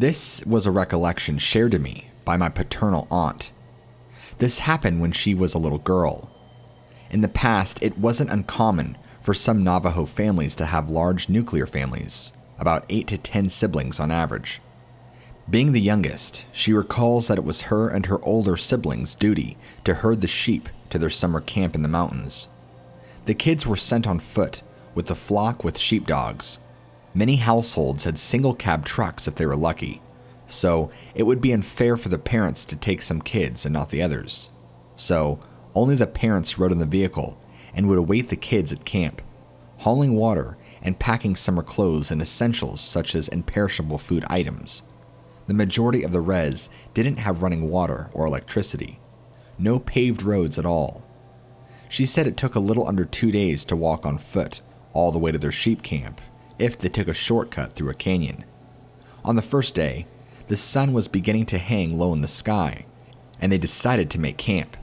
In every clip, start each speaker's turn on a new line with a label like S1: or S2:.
S1: This was a recollection shared to me by my paternal aunt. This happened when she was a little girl. In the past, it wasn't uncommon for some Navajo families to have large nuclear families, about 8 to 10 siblings on average. Being the youngest, she recalls that it was her and her older siblings' duty to herd the sheep to their summer camp in the mountains. The kids were sent on foot with the flock with sheepdogs. Many households had single cab trucks if they were lucky, so it would be unfair for the parents to take some kids and not the others. So only the parents rode in the vehicle and would await the kids at camp, hauling water and packing summer clothes and essentials such as imperishable food items. The majority of the res didn't have running water or electricity, no paved roads at all. She said it took a little under 2 days to walk on foot all the way to their sheep camp if they took a shortcut through a canyon. On the first day, the sun was beginning to hang low in the sky, and they decided to make camp.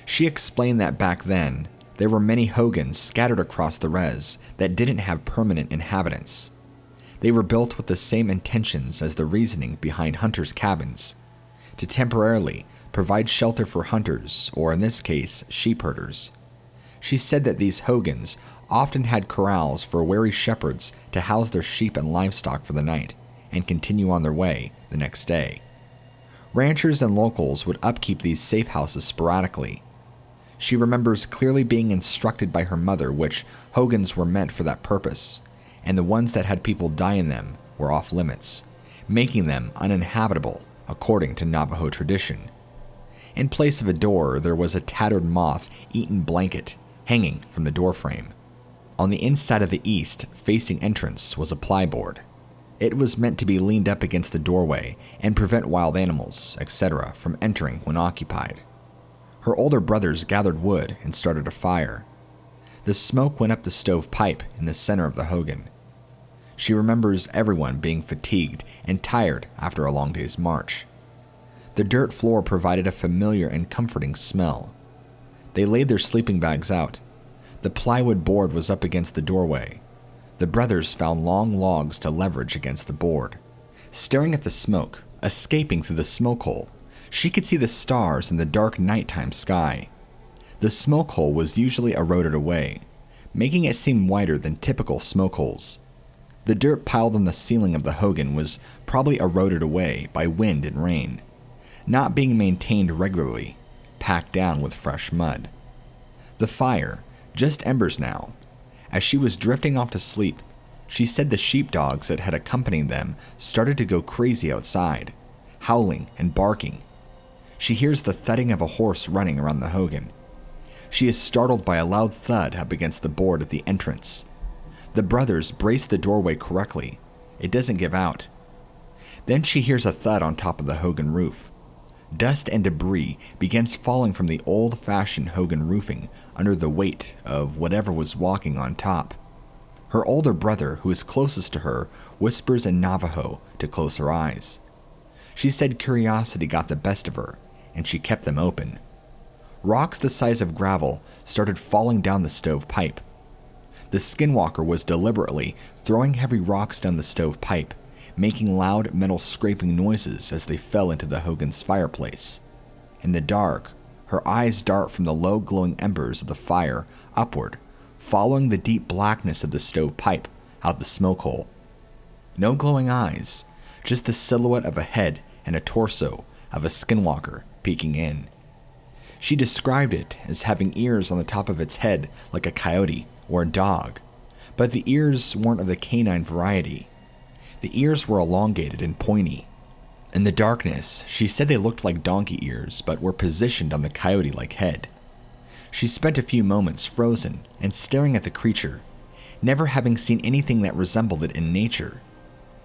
S1: She explained that back then, there were many hogans scattered across the res that didn't have permanent inhabitants. They were built with the same intentions as the reasoning behind hunters' cabins, to temporarily provide shelter for hunters, or in this case, sheep herders. She said that these hogans often had corrals for wary shepherds to house their sheep and livestock for the night and continue on their way the next day. Ranchers and locals would upkeep these safe houses sporadically. She remembers clearly being instructed by her mother which hogans were meant for that purpose, and the ones that had people die in them were off limits, making them uninhabitable according to Navajo tradition. In place of a door, there was a tattered moth-eaten blanket hanging from the doorframe. On the inside of the east-facing entrance was a plyboard. It was meant to be leaned up against the doorway and prevent wild animals, etc., from entering when occupied. Her older brothers gathered wood and started a fire. The smoke went up the stove pipe in the center of the hogan. She remembers everyone being fatigued and tired after a long day's march. The dirt floor provided a familiar and comforting smell. They laid their sleeping bags out. The plywood board was up against the doorway. The brothers found long logs to leverage against the board. Staring at the smoke, escaping through the smoke hole, she could see the stars in the dark nighttime sky. The smoke hole was usually eroded away, making it seem wider than typical smoke holes. The dirt piled on the ceiling of the hogan was probably eroded away by wind and rain, not being maintained regularly, packed down with fresh mud. The fire, just embers now. As she was drifting off to sleep, she said the sheepdogs that had accompanied them started to go crazy outside, howling and barking. She hears the thudding of a horse running around the hogan. She is startled by a loud thud up against the board at the entrance. The brothers brace the doorway correctly. It doesn't give out. Then she hears a thud on top of the hogan roof. Dust and debris begins falling from the old-fashioned hogan roofing under the weight of whatever was walking on top. Her older brother, who is closest to her, whispers in Navajo to close her eyes. She said curiosity got the best of her, and she kept them open. Rocks the size of gravel started falling down the stove pipe. The Skinwalker was deliberately throwing heavy rocks down the stove pipe, making loud metal scraping noises as they fell into the hogan's fireplace. In the dark, her eyes dart from the low glowing embers of the fire upward, following the deep blackness of the stove pipe out the smoke hole. No glowing eyes, just the silhouette of a head and a torso of a Skinwalker peeking in. She described it as having ears on the top of its head like a coyote or a dog, but the ears weren't of the canine variety. The ears were elongated and pointy. In the darkness, she said they looked like donkey ears, but were positioned on the coyote-like head. She spent a few moments frozen and staring at the creature, never having seen anything that resembled it in nature.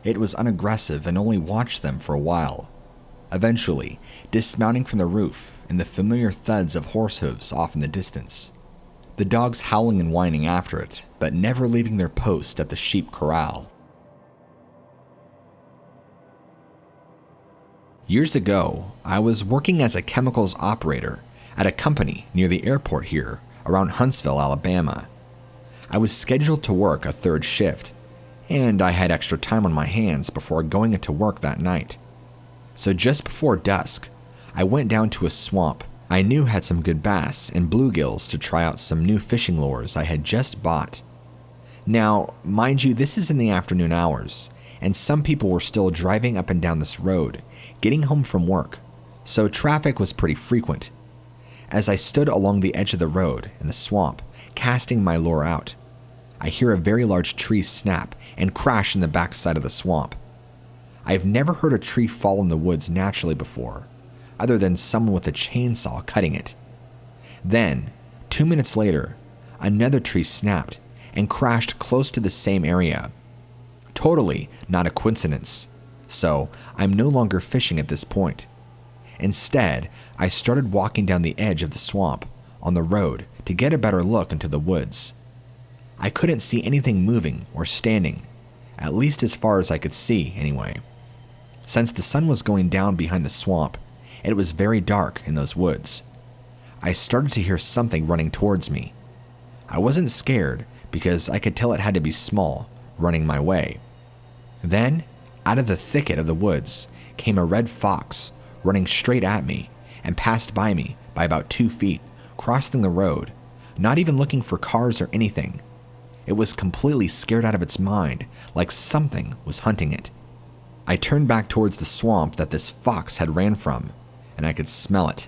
S1: It was unaggressive and only watched them for a while, eventually dismounting from the roof and the familiar thuds of horse hooves off in the distance. The dogs howling and whining after it, but never leaving their post at the sheep corral. Years ago, I was working as a chemicals operator at a company near the airport here around Huntsville, Alabama. I was scheduled to work a third shift, and I had extra time on my hands before going into work that night. So just before dusk, I went down to a swamp I knew had some good bass and bluegills to try out some new fishing lures I had just bought. Now, mind you, this is in the afternoon hours, and some people were still driving up and down this road, getting home from work, so traffic was pretty frequent. As I stood along the edge of the road in the swamp, casting my lure out, I hear a very large tree snap and crash in the backside of the swamp. I've never heard a tree fall in the woods naturally before, other than someone with a chainsaw cutting it. Then, 2 minutes later, another tree snapped and crashed close to the same area. Totally not a coincidence, so I'm no longer fishing at this point. Instead, I started walking down the edge of the swamp on the road to get a better look into the woods. I couldn't see anything moving or standing, at least as far as I could see anyway. Since the sun was going down behind the swamp, it was very dark in those woods. I started to hear something running towards me. I wasn't scared because I could tell it had to be small, running my way. Then, out of the thicket of the woods, came a red fox, running straight at me, and passed by me by about 2 feet, crossing the road, not even looking for cars or anything. It was completely scared out of its mind, like something was hunting it. I turned back towards the swamp that this fox had ran from, and I could smell it.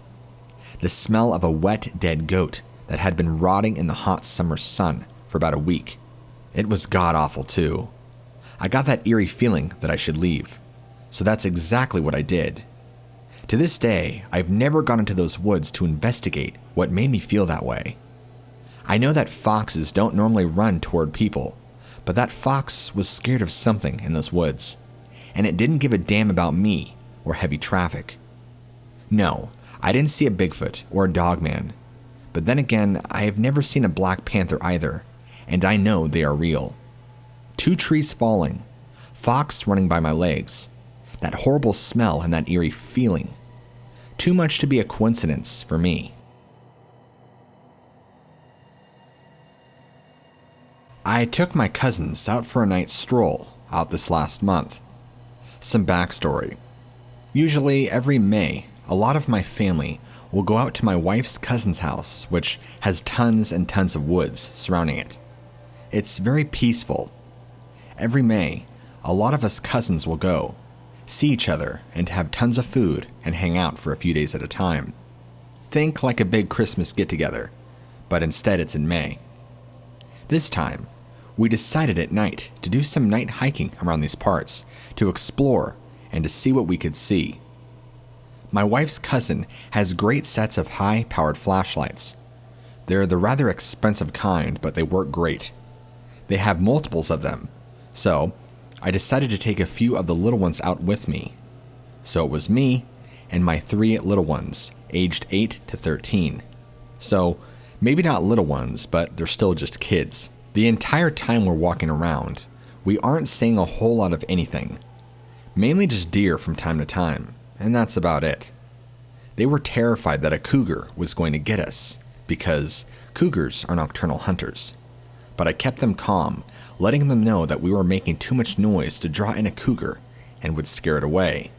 S1: The smell of a wet, dead goat that had been rotting in the hot summer sun for about a week. It was god-awful too. I got that eerie feeling that I should leave, so that's exactly what I did. To this day, I've never gone into those woods to investigate what made me feel that way. I know that foxes don't normally run toward people, but that fox was scared of something in those woods, and it didn't give a damn about me or heavy traffic. No, I didn't see a Bigfoot or a dogman, but then again, I have never seen a black panther either, and I know they are real. 2 trees falling, fox running by my legs, that horrible smell and that eerie feeling. Too much to be a coincidence for me. I took my cousins out for a night stroll out this last month. Some backstory. Usually every May, a lot of my family will go out to my wife's cousin's house, which has tons and tons of woods surrounding it. It's very peaceful. Every May, a lot of us cousins will go, see each other, and have tons of food and hang out for a few days at a time. Think like a big Christmas get-together, but instead it's in May. This time, we decided at night to do some night hiking around these parts, to explore and to see what we could see. My wife's cousin has great sets of high-powered flashlights. They're the rather expensive kind, but they work great. They have multiples of them, so I decided to take a few of the little ones out with me. So it was me and my 3 little ones, aged 8 to 13. So maybe not little ones, but they're still just kids. The entire time we're walking around, we aren't seeing a whole lot of anything. Mainly just deer from time to time, and that's about it. They were terrified that a cougar was going to get us, because cougars are nocturnal hunters. But I kept them calm, letting them know that we were making too much noise to draw in a cougar and would scare it away.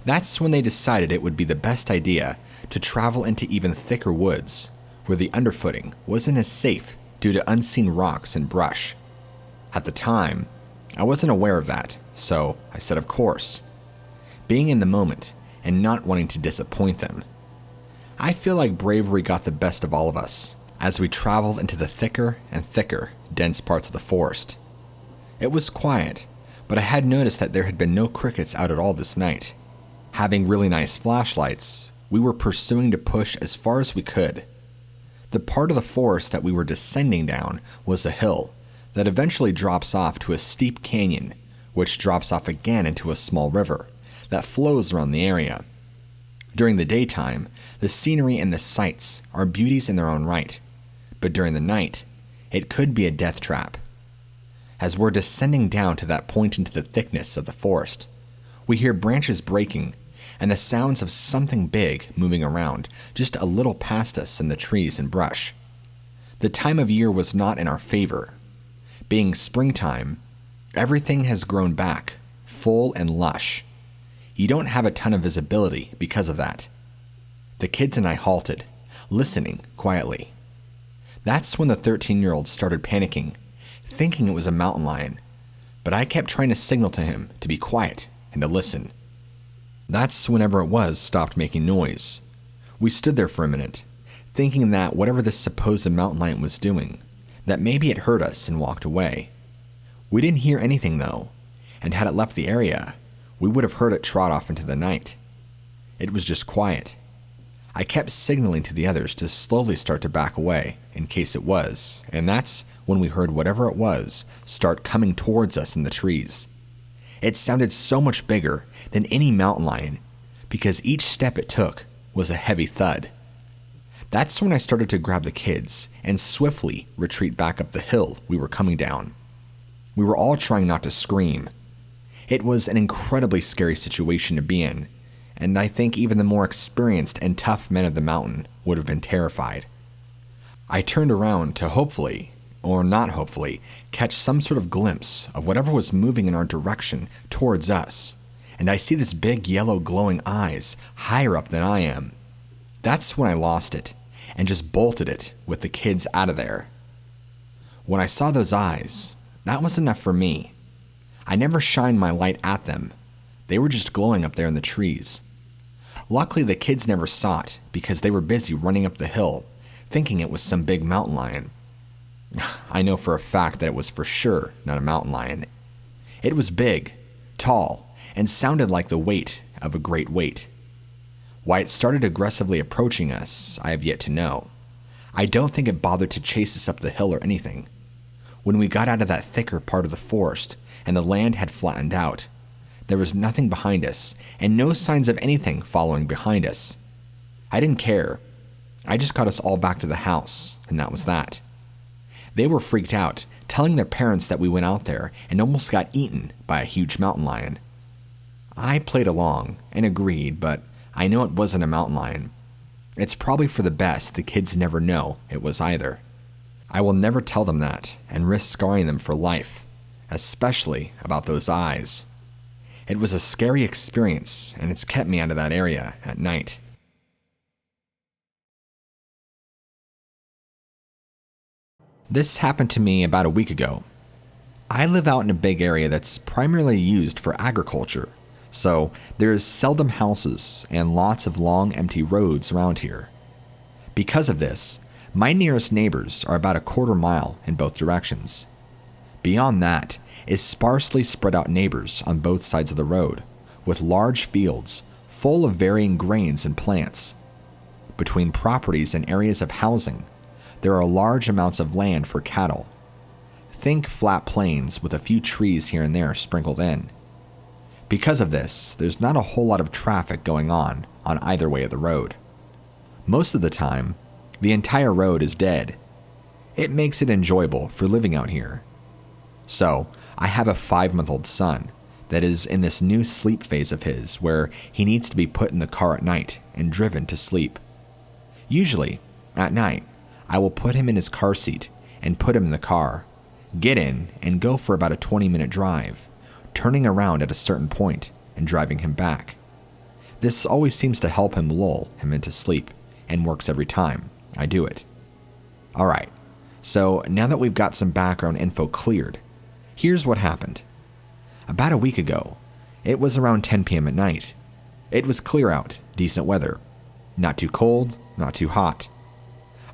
S1: That's when they decided it would be the best idea to travel into even thicker woods, where the underfooting wasn't as safe due to unseen rocks and brush. At the time, I wasn't aware of that, so I said of course, being in the moment and not wanting to disappoint them. I feel like bravery got the best of all of us as we traveled into the thicker and thicker, dense parts of the forest. It was quiet, but I had noticed that there had been no crickets out at all this night. Having really nice flashlights, we were pursuing to push as far as we could. The part of the forest that we were descending down was a hill that eventually drops off to a steep canyon, which drops off again into a small river that flows around the area. During the daytime, the scenery and the sights are beauties in their own right, but during the night, it could be a death trap. As we're descending down to that point into the thickness of the forest, we hear branches breaking and the sounds of something big moving around just a little past us in the trees and brush. The time of year was not in our favor. Being springtime, Everything has grown back, full and lush. You don't have a ton of visibility because of that. The kids and I halted, listening quietly. That's when the 13-year-old started panicking, thinking it was a mountain lion, but I kept trying to signal to him to be quiet and to listen. That's whenever it was stopped making noise. We stood there for a minute, thinking that whatever this supposed mountain lion was doing, that maybe it heard us and walked away. We didn't hear anything though, and had it left the area, we would have heard it trot off into the night. It was just quiet. I kept signaling to the others to slowly start to back away in case it was, and that's when we heard whatever it was start coming towards us in the trees. It sounded so much bigger than any mountain lion because each step it took was a heavy thud. That's when I started to grab the kids and swiftly retreat back up the hill we were coming down. We were all trying not to scream. It was an incredibly scary situation to be in, and I think even the more experienced and tough men of the mountain would have been terrified. I turned around to hopefully, or not hopefully, catch some sort of glimpse of whatever was moving in our direction towards us, and I see this big yellow glowing eyes higher up than I am. That's when I lost it, and just bolted it with the kids out of there. When I saw those eyes, that was enough for me. I never shined my light at them. They were just glowing up there in the trees. Luckily, the kids never saw it because they were busy running up the hill, thinking it was some big mountain lion. I know for a fact that it was for sure not a mountain lion. It was big, tall, and sounded like the weight of a great weight. Why it started aggressively approaching us, I have yet to know. I don't think it bothered to chase us up the hill or anything. When we got out of that thicker part of the forest and the land had flattened out, there was nothing behind us and no signs of anything following behind us. I didn't care. I just got us all back to the house, and that was that. They were freaked out, telling their parents that we went out there and almost got eaten by a huge mountain lion. I played along and agreed, but I know it wasn't a mountain lion. It's probably for the best the kids never know it was either. I will never tell them that and risk scarring them for life, especially about those eyes. It was a scary experience, and it's kept me out of that area at night. This happened to me about a week ago. I live out in a big area that's primarily used for agriculture, so there's seldom houses and lots of long empty roads around here. Because of this, my nearest neighbors are about a quarter mile in both directions. Beyond that is sparsely spread out neighbors on both sides of the road, with large fields full of varying grains and plants. Between properties and areas of housing, there are large amounts of land for cattle. Think flat plains with a few trees here and there sprinkled in. Because of this, there's not a whole lot of traffic going on either way of the road. Most of the time, the entire road is dead. It makes it enjoyable for living out here. So, I have a 5-month-old son that is in this new sleep phase of his where he needs to be put in the car at night and driven to sleep. Usually, at night, I will put him in his car seat and put him in the car, get in, and go for about a 20-minute drive, turning around at a certain point and driving him back. This always seems to help him lull him into sleep and works every time I do it. Alright, so now that we've got some background info cleared, here's what happened. About a week ago, it was around 10 p.m. at night. It was clear out, decent weather. Not too cold, not too hot.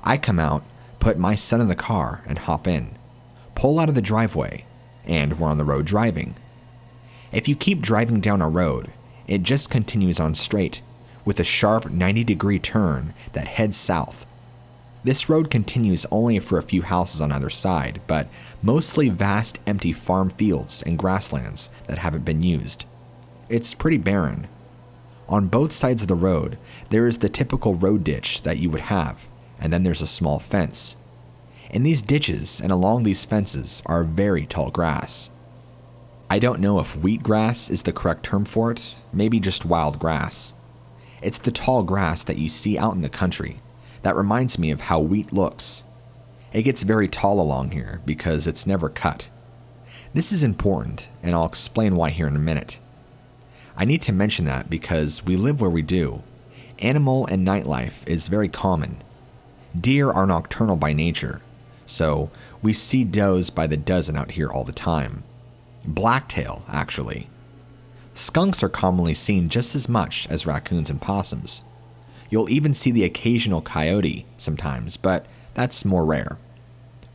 S1: I come out, put my son in the car and hop in, pull out of the driveway, and we're on the road driving. If you keep driving down a road, it just continues on straight, with a sharp 90-degree turn that heads south. This road continues only for a few houses on either side, but mostly vast empty farm fields and grasslands that haven't been used. It's pretty barren. On both sides of the road, there is the typical road ditch that you would have, and then there's a small fence. In these ditches and along these fences are very tall grass. I don't know if wheatgrass is the correct term for it, maybe just wild grass. It's the tall grass that you see out in the country. That reminds me of how wheat looks. It gets very tall along here because it's never cut. This is important, and I'll explain why here in a minute. I need to mention that because we live where we do, animal and nightlife is very common. Deer are nocturnal by nature, so we see does by the dozen out here all the time. Blacktail, actually. Skunks are commonly seen just as much as raccoons and possums. You'll even see the occasional coyote sometimes, but that's more rare.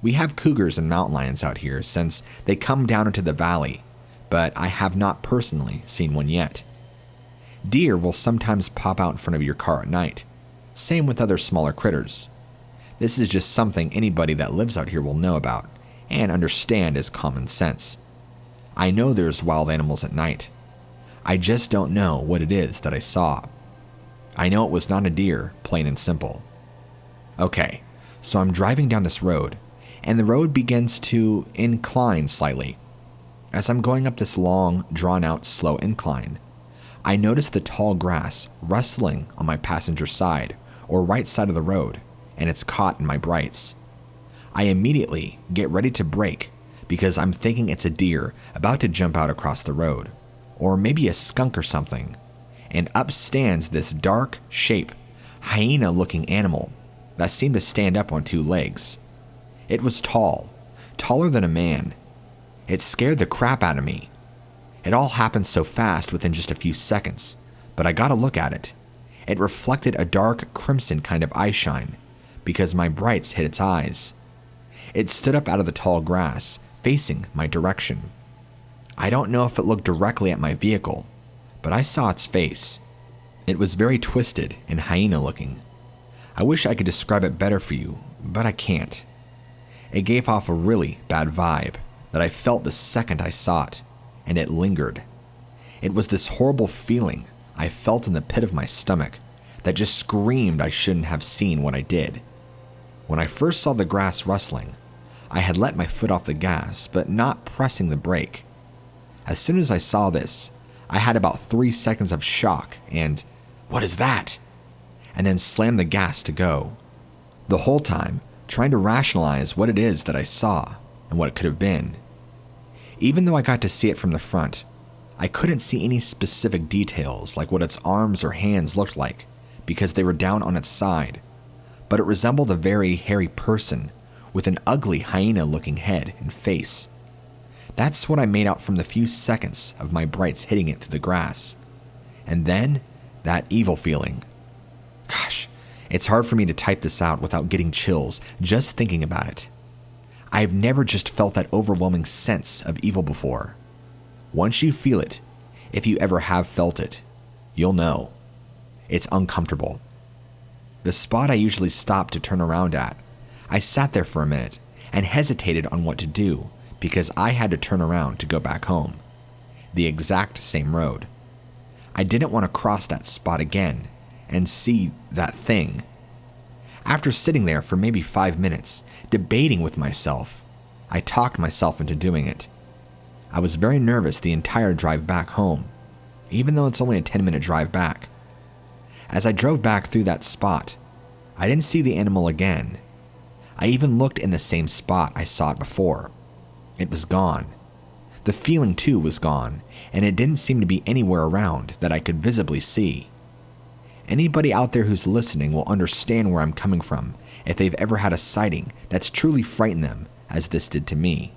S1: We have cougars and mountain lions out here since they come down into the valley, but I have not personally seen one yet. Deer will sometimes pop out in front of your car at night. Same with other smaller critters. This is just something anybody that lives out here will know about and understand as common sense. I know there's wild animals at night. I just don't know what it is that I saw. I know it was not a deer, plain and simple. Okay, so I'm driving down this road, and the road begins to incline slightly. As I'm going up this long, drawn-out, slow incline, I notice the tall grass rustling on my passenger side, or right side of the road, and it's caught in my brights. I immediately get ready to brake because I'm thinking it's a deer about to jump out across the road, or maybe a skunk or something, and up stands this dark shape, hyena-looking animal that seemed to stand up on two legs. It was tall, taller than a man. It scared the crap out of me. It all happened so fast within just a few seconds, but I got a look at it. It reflected a dark crimson kind of eye shine because my brights hit its eyes. It stood up out of the tall grass, facing my direction. I don't know if it looked directly at my vehicle, but I saw its face. It was very twisted and hyena-looking. I wish I could describe it better for you, but I can't. It gave off a really bad vibe that I felt the second I saw it, and it lingered. It was this horrible feeling I felt in the pit of my stomach that just screamed I shouldn't have seen what I did. When I first saw the grass rustling, I had let my foot off the gas, but not pressing the brake. As soon as I saw this, I had about 3 seconds of shock and, "What is that?" and then slammed the gas to go. The whole time, trying to rationalize what it is that I saw and what it could have been. Even though I got to see it from the front, I couldn't see any specific details like what its arms or hands looked like because they were down on its side, but it resembled a very hairy person with an ugly hyena-looking head and face. That's what I made out from the few seconds of my brights hitting it through the grass. And then, that evil feeling. Gosh, it's hard for me to type this out without getting chills just thinking about it. I've never just felt that overwhelming sense of evil before. Once you feel it, if you ever have felt it, you'll know. It's uncomfortable. The spot I usually stop to turn around at, I sat there for a minute and hesitated on what to do because I had to turn around to go back home. The exact same road. I didn't want to cross that spot again and see that thing. After sitting there for maybe 5 minutes, debating with myself, I talked myself into doing it. I was very nervous the entire drive back home, even though it's only a 10-minute drive back. As I drove back through that spot, I didn't see the animal again. I even looked in the same spot I saw it before. It was gone. The feeling too was gone, and it didn't seem to be anywhere around that I could visibly see. Anybody out there who's listening will understand where I'm coming from if they've ever had a sighting that's truly frightened them as this did to me.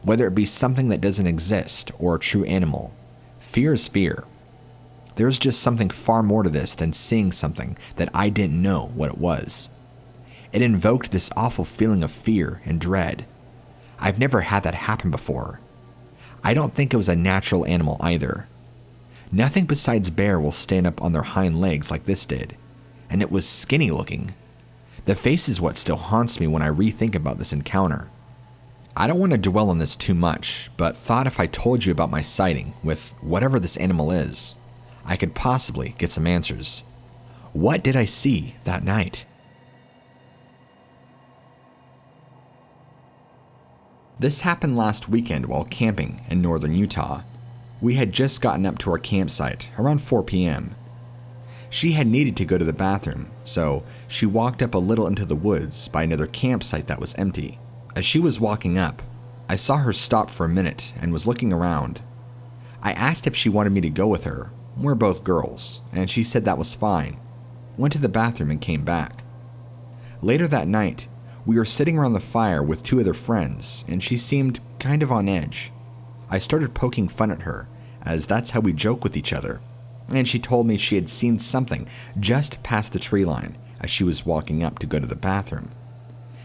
S1: Whether it be something that doesn't exist or a true animal, fear is fear. There's just something far more to this than seeing something that I didn't know what it was. It invoked this awful feeling of fear and dread. I've never had that happen before. I don't think it was a natural animal either. Nothing besides bear will stand up on their hind legs like this did, and it was skinny looking. The face is what still haunts me when I rethink about this encounter. I don't want to dwell on this too much, but thought if I told you about my sighting with whatever this animal is, I could possibly get some answers. What did I see that night? This happened last weekend while camping in northern Utah. We had just gotten up to our campsite around 4 p.m. She had needed to go to the bathroom, so she walked up a little into the woods by another campsite that was empty. As she was walking up, I saw her stop for a minute and was looking around. I asked if she wanted me to go with her. We're both girls, and she said that was fine. Went to the bathroom and came back. Later that night, we were sitting around the fire with two other friends, and she seemed kind of on edge. I started poking fun at her, as that's how we joke with each other, and she told me she had seen something just past the tree line as she was walking up to go to the bathroom.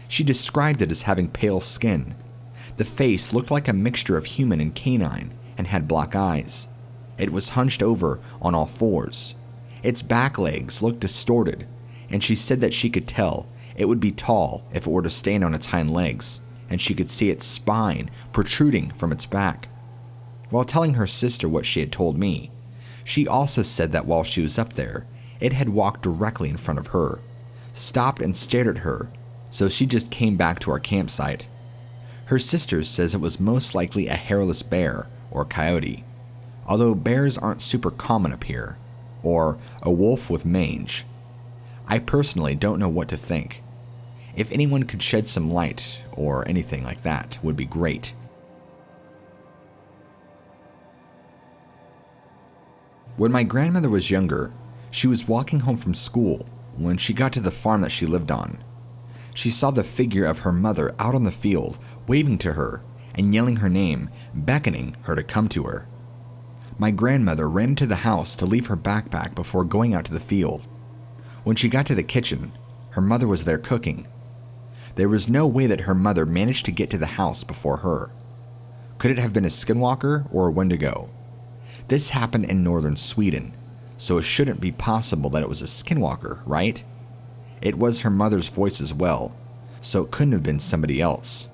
S1: She described it as having pale skin. The face looked like a mixture of human and canine and had black eyes. It was hunched over on all fours. Its back legs looked distorted, and she said that she could tell it would be tall if it were to stand on its hind legs, and she could see its spine protruding from its back. While telling her sister what she had told me, she also said that while she was up there, it had walked directly in front of her, stopped and stared at her, so she just came back to our campsite. Her sister says it was most likely a hairless bear or coyote, although bears aren't super common up here, or a wolf with mange. I personally don't know what to think. If anyone could shed some light or anything like that would be great. When my grandmother was younger, she was walking home from school when she got to the farm that she lived on. She saw the figure of her mother out on the field, waving to her and yelling her name, beckoning her to come to her. My grandmother ran to the house to leave her backpack before going out to the field. When she got to the kitchen, her mother was there cooking. There was no way that her mother managed to get to the house before her. Could it have been a skinwalker or a wendigo? This happened in northern Sweden, so it shouldn't be possible that it was a skinwalker, right? It was her mother's voice as well, so it couldn't have been somebody else.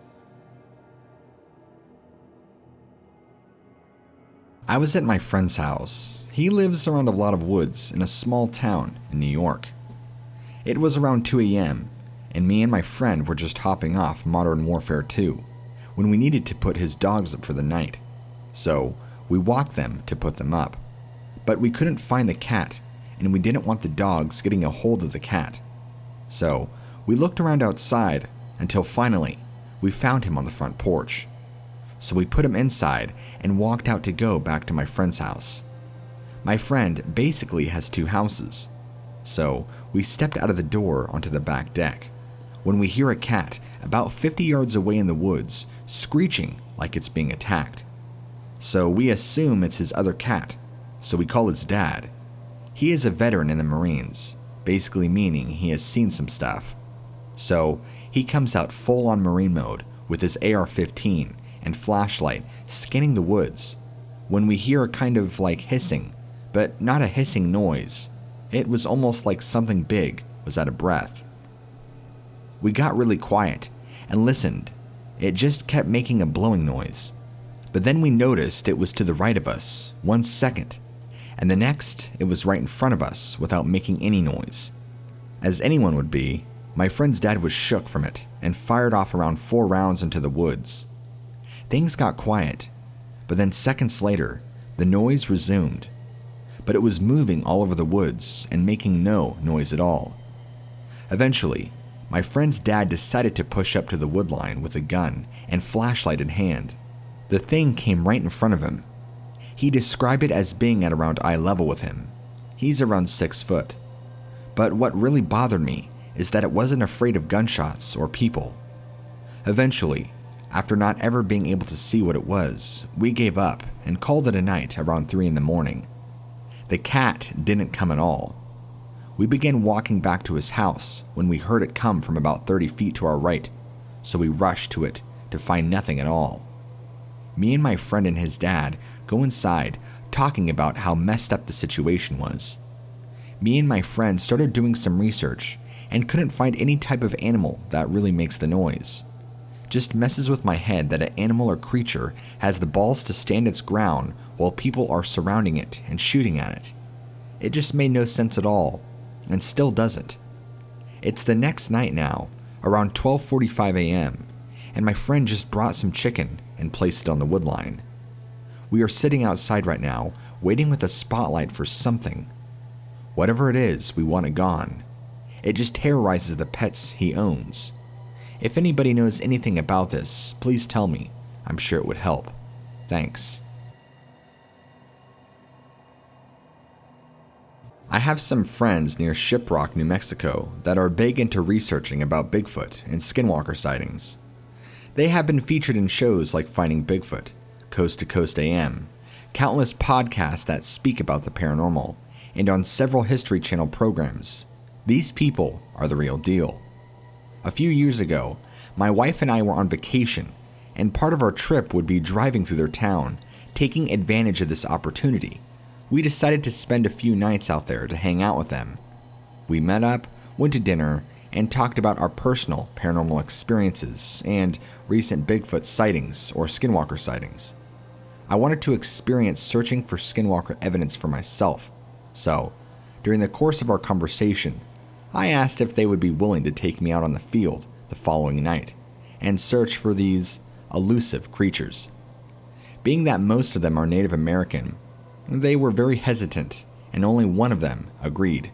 S1: I was at my friend's house. He lives around a lot of woods in a small town in New York. It was around 2 a.m., and me and my friend were just hopping off Modern Warfare 2 when we needed to put his dogs up for the night. So we walked them to put them up. But we couldn't find the cat, and we didn't want the dogs getting a hold of the cat. So we looked around outside until finally we found him on the front porch. So we put him inside and walked out to go back to my friend's house. My friend basically has two houses. So we stepped out of the door onto the back deck when we hear a cat about 50 yards away in the woods screeching like it's being attacked. So we assume it's his other cat, so we call his dad. He is a veteran in the Marines, basically meaning he has seen some stuff. So he comes out full on Marine mode with his AR-15 and flashlight scanning the woods when we hear a kind of like hissing, but not a hissing noise. It was almost like something big was out of breath. We got really quiet and listened. It just kept making a blowing noise. But then we noticed it was to the right of us 1 second, and the next it was right in front of us without making any noise. As anyone would be, my friend's dad was shook from it and fired off around 4 rounds into the woods. Things got quiet, but then seconds later, the noise resumed. But it was moving all over the woods and making no noise at all. Eventually, my friend's dad decided to push up to the woodline with a gun and flashlight in hand. The thing came right in front of him. He described it as being at around eye level with him. He's around 6 foot. But what really bothered me is that it wasn't afraid of gunshots or people. Eventually, after not ever being able to see what it was, we gave up and called it a night around 3 in the morning. The cat didn't come at all. We began walking back to his house when we heard it come from about 30 feet to our right, so we rushed to it to find nothing at all. Me and my friend and his dad go inside talking about how messed up the situation was. Me and my friend started doing some research and couldn't find any type of animal that really makes the noise. Just messes with my head that an animal or creature has the balls to stand its ground while people are surrounding it and shooting at it. It just made no sense at all, and still doesn't. It's the next night now, around 12:45 a.m., and my friend just brought some chicken and placed it on the woodline. We are sitting outside right now, waiting with a spotlight for something. Whatever it is, we want it gone. It just terrorizes the pets he owns. If anybody knows anything about this, please tell me. I'm sure it would help. Thanks. I have some friends near Shiprock, New Mexico that are big into researching about Bigfoot and Skinwalker sightings. They have been featured in shows like Finding Bigfoot, Coast to Coast AM, countless podcasts that speak about the paranormal, and on several History Channel programs. These people are the real deal. A few years ago, my wife and I were on vacation, and part of our trip would be driving through their town, taking advantage of this opportunity. We decided to spend a few nights out there to hang out with them. We met up, went to dinner, and talked about our personal paranormal experiences and recent Bigfoot sightings or Skinwalker sightings. I wanted to experience searching for Skinwalker evidence for myself, so during the course of our conversation, I asked if they would be willing to take me out on the field the following night and search for these elusive creatures. Being that most of them are Native American, they were very hesitant, and only one of them agreed.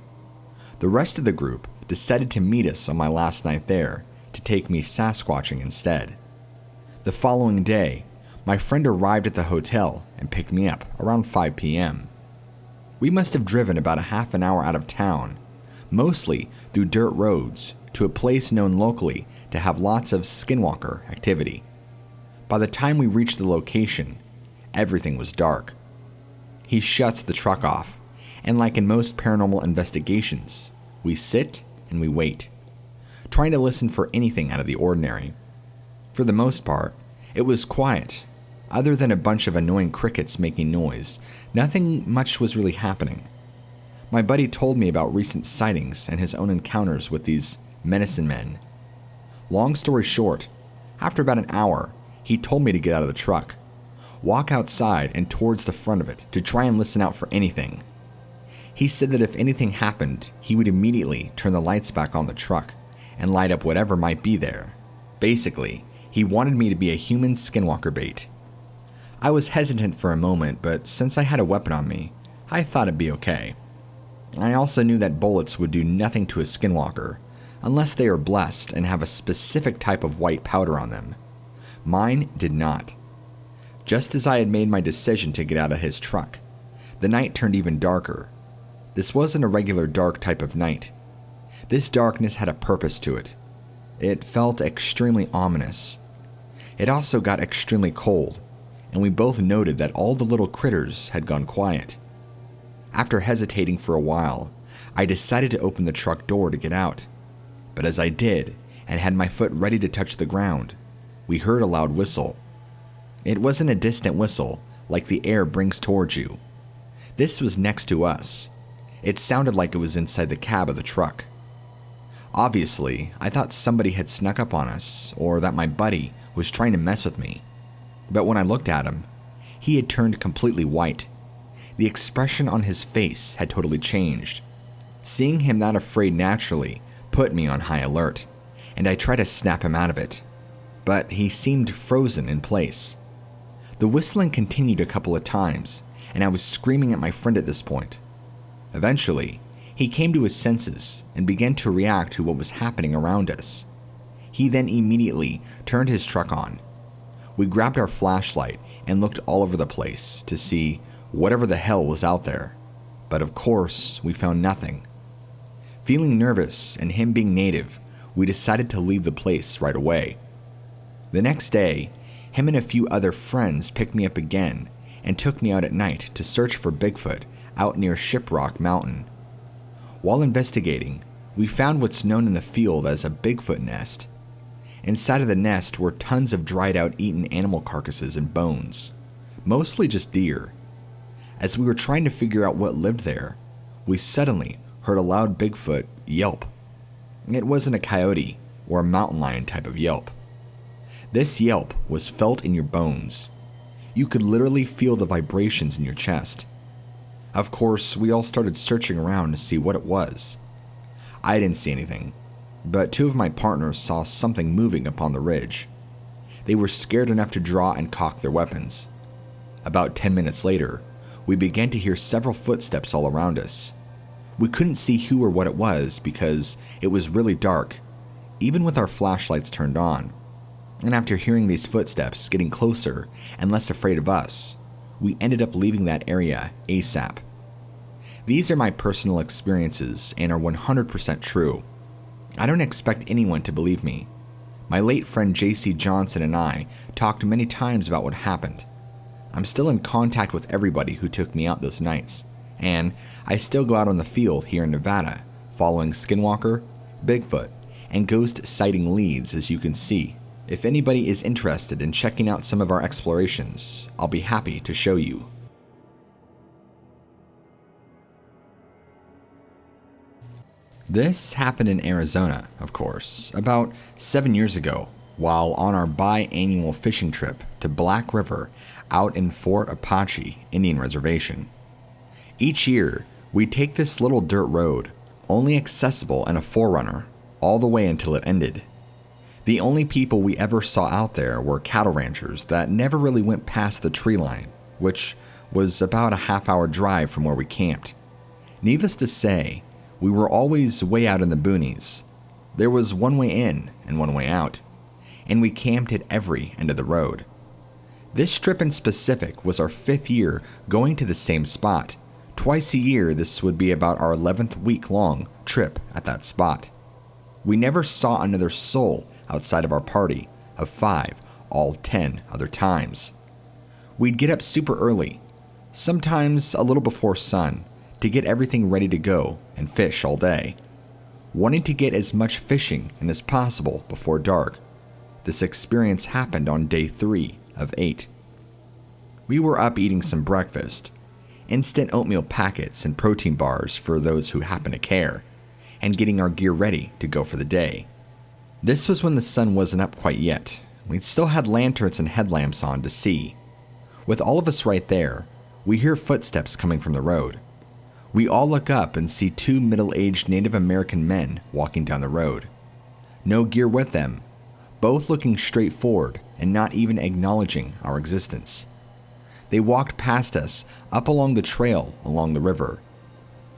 S1: The rest of the group decided to meet us on my last night there to take me Sasquatching instead. The following day, my friend arrived at the hotel and picked me up around 5 p.m. We must have driven about a half an hour out of town, mostly through dirt roads, to a place known locally to have lots of Skinwalker activity. By the time we reached the location, everything was dark. He shuts the truck off, and like in most paranormal investigations, we sit and we wait, trying to listen for anything out of the ordinary. For the most part, it was quiet. Other than a bunch of annoying crickets making noise, nothing much was really happening. My buddy told me about recent sightings and his own encounters with these medicine men. Long story short, after about an hour, he told me to get out of the truck, walk outside and towards the front of it to try and listen out for anything. He said that if anything happened, he would immediately turn the lights back on the truck and light up whatever might be there. Basically, he wanted me to be a human Skinwalker bait. I was hesitant for a moment, but since I had a weapon on me, I thought it'd be okay. I also knew that bullets would do nothing to a Skinwalker, unless they are blessed and have a specific type of white powder on them. Mine did not. Just as I had made my decision to get out of his truck, the night turned even darker. This wasn't a regular dark type of night. This darkness had a purpose to it. It felt extremely ominous. It also got extremely cold, and we both noted that all the little critters had gone quiet. After hesitating for a while, I decided to open the truck door to get out. But as I did, and had my foot ready to touch the ground, we heard a loud whistle. It wasn't a distant whistle, like the air brings towards you. This was next to us. It sounded like it was inside the cab of the truck. Obviously, I thought somebody had snuck up on us, or that my buddy was trying to mess with me. But when I looked at him, he had turned completely white. The expression on his face had totally changed. Seeing him that afraid naturally put me on high alert, and I tried to snap him out of it. But he seemed frozen in place. The whistling continued a couple of times, and I was screaming at my friend at this point. Eventually, he came to his senses and began to react to what was happening around us. He then immediately turned his truck on. We grabbed our flashlight and looked all over the place to see whatever the hell was out there, but of course, we found nothing. Feeling nervous and him being native, we decided to leave the place right away. The next day, him and a few other friends picked me up again and took me out at night to search for Bigfoot out near Shiprock Mountain. While investigating, we found what's known in the field as a Bigfoot nest. Inside of the nest were tons of dried out eaten animal carcasses and bones, mostly just deer. As we were trying to figure out what lived there, we suddenly heard a loud Bigfoot yelp. It wasn't a coyote or a mountain lion type of yelp. This yelp was felt in your bones. You could literally feel the vibrations in your chest. Of course, we all started searching around to see what it was. I didn't see anything, but two of my partners saw something moving upon the ridge. They were scared enough to draw and cock their weapons. About 10 minutes later, we began to hear several footsteps all around us. We couldn't see who or what it was because it was really dark, even with our flashlights turned on. And after hearing these footsteps getting closer and less afraid of us, we ended up leaving that area ASAP. These are my personal experiences and are 100% true. I don't expect anyone to believe me. My late friend JC Johnson and I talked many times about what happened. I'm still in contact with everybody who took me out those nights, and I still go out on the field here in Nevada, following Skinwalker, Bigfoot, and ghost sighting leads, as you can see. If anybody is interested in checking out some of our explorations, I'll be happy to show you. This happened in Arizona, of course, about 7 years ago, while on our biannual fishing trip to Black River out in Fort Apache Indian Reservation. Each year, we take this little dirt road, only accessible in a 4Runner, all the way until it ended. The only people we ever saw out there were cattle ranchers that never really went past the tree line, which was about a half-hour drive from where we camped. Needless to say, we were always way out in the boonies. There was one way in and one way out, and we camped at every end of the road. This trip in specific was our 5th year going to the same spot. Twice a year, this would be about our 11th week-long trip at that spot. We never saw another soul outside of our party of 5, all 10 other times. We'd get up super early, sometimes a little before sun, to get everything ready to go and fish all day, wanting to get as much fishing in as possible before dark. This experience happened on day 3 of 8. We were up eating some breakfast, instant oatmeal packets and protein bars for those who happen to care, and getting our gear ready to go for the day. This was when the sun wasn't up quite yet. We still had lanterns and headlamps on to see. With all of us right there, we hear footsteps coming from the road. We all look up and see 2 middle-aged Native American men walking down the road. No gear with them, both looking straight forward and not even acknowledging our existence. They walked past us up along the trail along the river.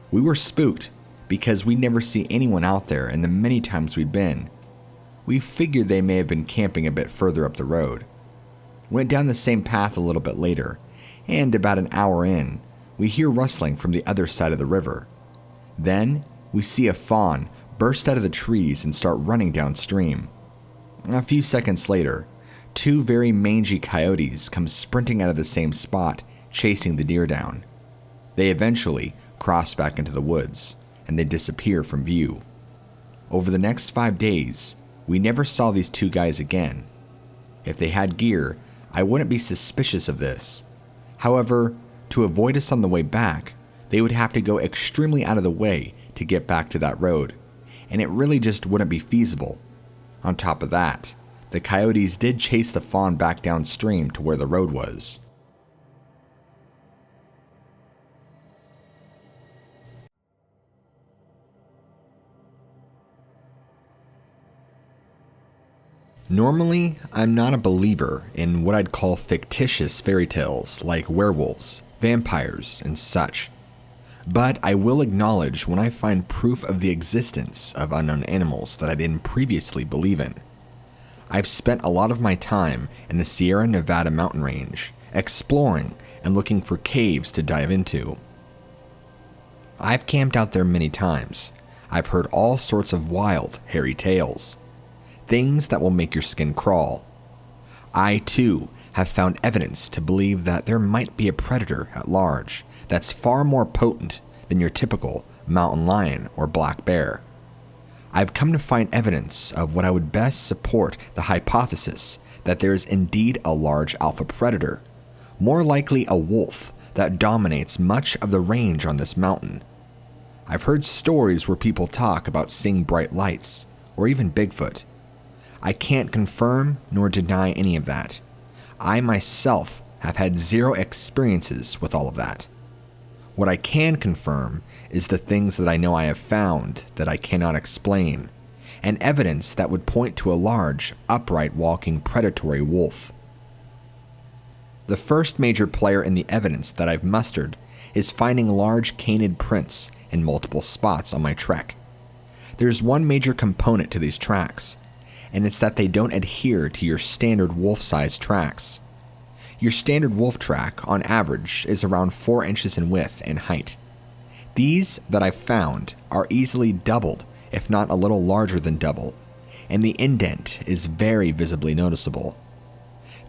S1: We were spooked because we'd never see anyone out there in the many times we'd been. We figured they may have been camping a bit further up the road. Went down the same path a little bit later, and about an hour in, we hear rustling from the other side of the river. Then, we see a fawn burst out of the trees and start running downstream. A few seconds later, 2 very mangy coyotes come sprinting out of the same spot, chasing the deer down. They eventually cross back into the woods, and they disappear from view. Over the next 5 days, we never saw these 2 guys again. If they had gear, I wouldn't be suspicious of this. However, to avoid us on the way back, they would have to go extremely out of the way to get back to that road, and it really just wouldn't be feasible. On top of that, the coyotes did chase the fawn back downstream to where the road was. Normally, I'm not a believer in what I'd call fictitious fairy tales like werewolves, vampires, and such. But I will acknowledge when I find proof of the existence of unknown animals that I didn't previously believe in. I've spent a lot of my time in the Sierra Nevada mountain range, exploring and looking for caves to dive into. I've camped out there many times. I've heard all sorts of wild, hairy tales. Things that will make your skin crawl. I, too, have found evidence to believe that there might be a predator at large that's far more potent than your typical mountain lion or black bear. I've come to find evidence of what I would best support the hypothesis that there is indeed a large alpha predator, more likely a wolf, that dominates much of the range on this mountain. I've heard stories where people talk about seeing bright lights, or even Bigfoot. I can't confirm nor deny any of that. I myself have had 0 experiences with all of that. What I can confirm is the things that I know I have found that I cannot explain, and evidence that would point to a large, upright walking predatory wolf. The first major player in the evidence that I've mustered is finding large canid prints in multiple spots on my trek. There's one major component to these tracks, and it's that they don't adhere to your standard wolf-sized tracks. Your standard wolf track, on average, is around 4 inches in width and height. These that I've found are easily doubled, if not a little larger than double, and the indent is very visibly noticeable.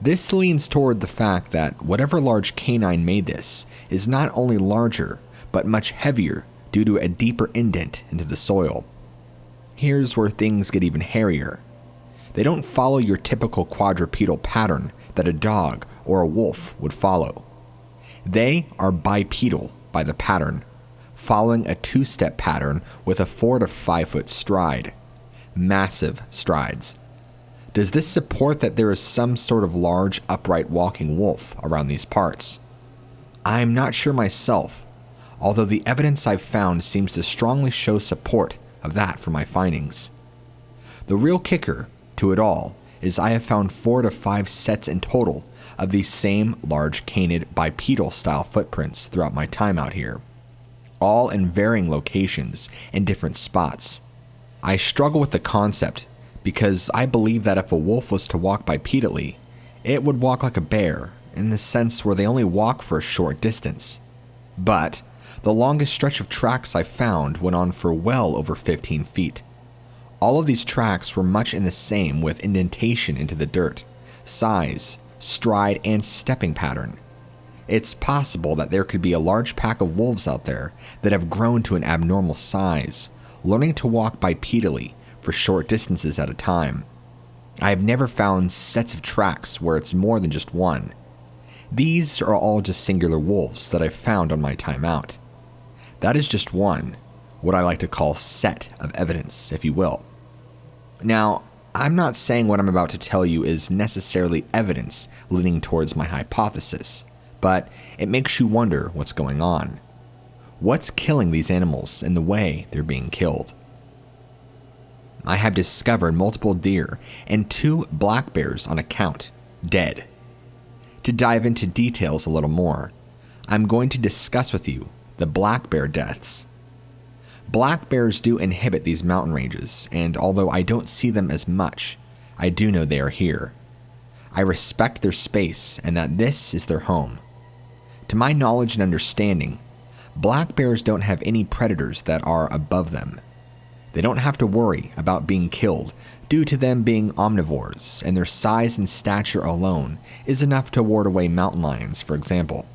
S1: This leans toward the fact that whatever large canine made this is not only larger, but much heavier due to a deeper indent into the soil. Here's where things get even hairier. They don't follow your typical quadrupedal pattern that a dog or a wolf would follow. They are bipedal by the pattern, following a 2-step pattern with a 4 to 5 foot stride. Massive strides. Does this support that there is some sort of large upright walking wolf around these parts? I'm not sure myself, although the evidence I've found seems to strongly show support of that for my findings. The real kicker to it all is I have found 4 to 5 sets in total of these same large canid bipedal style footprints throughout my time out here, all in varying locations and different spots. I struggle with the concept because I believe that if a wolf was to walk bipedally, it would walk like a bear in the sense where they only walk for a short distance. But the longest stretch of tracks I found went on for well over 15 feet. All of these tracks were much in the same with indentation into the dirt, size, stride, and stepping pattern. It's possible that there could be a large pack of wolves out there that have grown to an abnormal size, learning to walk bipedally for short distances at a time. I have never found sets of tracks where it's more than just one. These are all just singular wolves that I've found on my time out. That is just one, what I like to call set of evidence, if you will. Now, I'm not saying what I'm about to tell you is necessarily evidence leaning towards my hypothesis, but it makes you wonder what's going on. What's killing these animals in the way they're being killed? I have discovered multiple deer and 2 black bears on account, dead. To dive into details a little more, I'm going to discuss with you the black bear deaths. Black bears do inhabit these mountain ranges, and although I don't see them as much, I do know they are here. I respect their space and that this is their home. To my knowledge and understanding, black bears don't have any predators that are above them. They don't have to worry about being killed due to them being omnivores, and their size and stature alone is enough to ward away mountain lions, for example.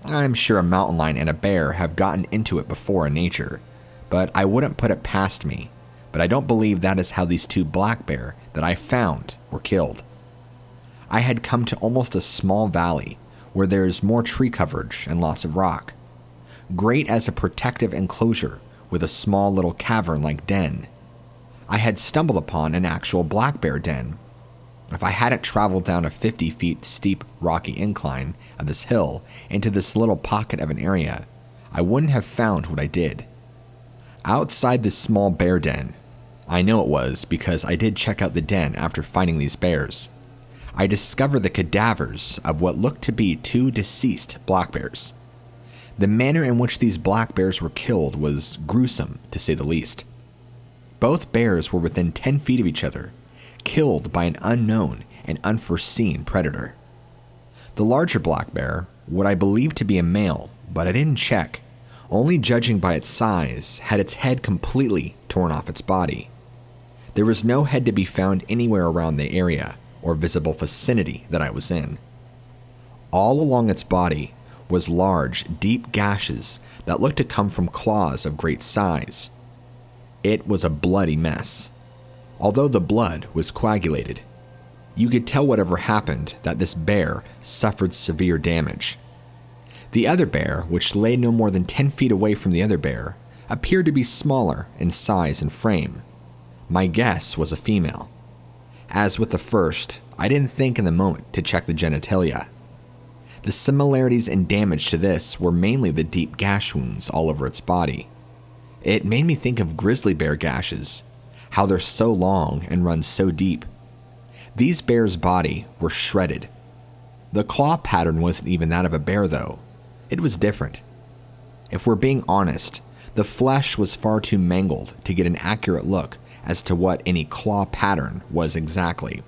S1: I'm sure a mountain lion and a bear have gotten into it before in nature, but I wouldn't put it past me. But I don't believe that is how these 2 black bear that I found were killed. I had come to almost a small valley where there is more tree coverage and lots of rock. Great as a protective enclosure with a small little cavern-like den. I had stumbled upon an actual black bear den. If I hadn't traveled down a 50 feet steep rocky incline of this hill into this little pocket of an area, I wouldn't have found what I did. Outside this small bear den, I know it was because I did check out the den after finding these bears, I discovered the cadavers of what looked to be 2 deceased black bears. The manner in which these black bears were killed was gruesome, to say the least. Both bears were within 10 feet of each other, killed by an unknown and unforeseen predator. The larger black bear, what I believe to be a male, but I didn't check, only judging by its size, had its head completely torn off its body. There was no head to be found anywhere around the area or visible vicinity that I was in. All along its body was large, deep gashes that looked to come from claws of great size. It was a bloody mess. Although the blood was coagulated, you could tell whatever happened that this bear suffered severe damage. The other bear, which lay no more than 10 feet away from the other bear, appeared to be smaller in size and frame. My guess was a female. As with the first, I didn't think in the moment to check the genitalia. The similarities and damage to this were mainly the deep gash wounds all over its body. It made me think of grizzly bear gashes, how they're so long and run so deep. These bears' body were shredded. The claw pattern wasn't even that of a bear though. It was different. If we're being honest, the flesh was far too mangled to get an accurate look as to what any claw pattern was exactly.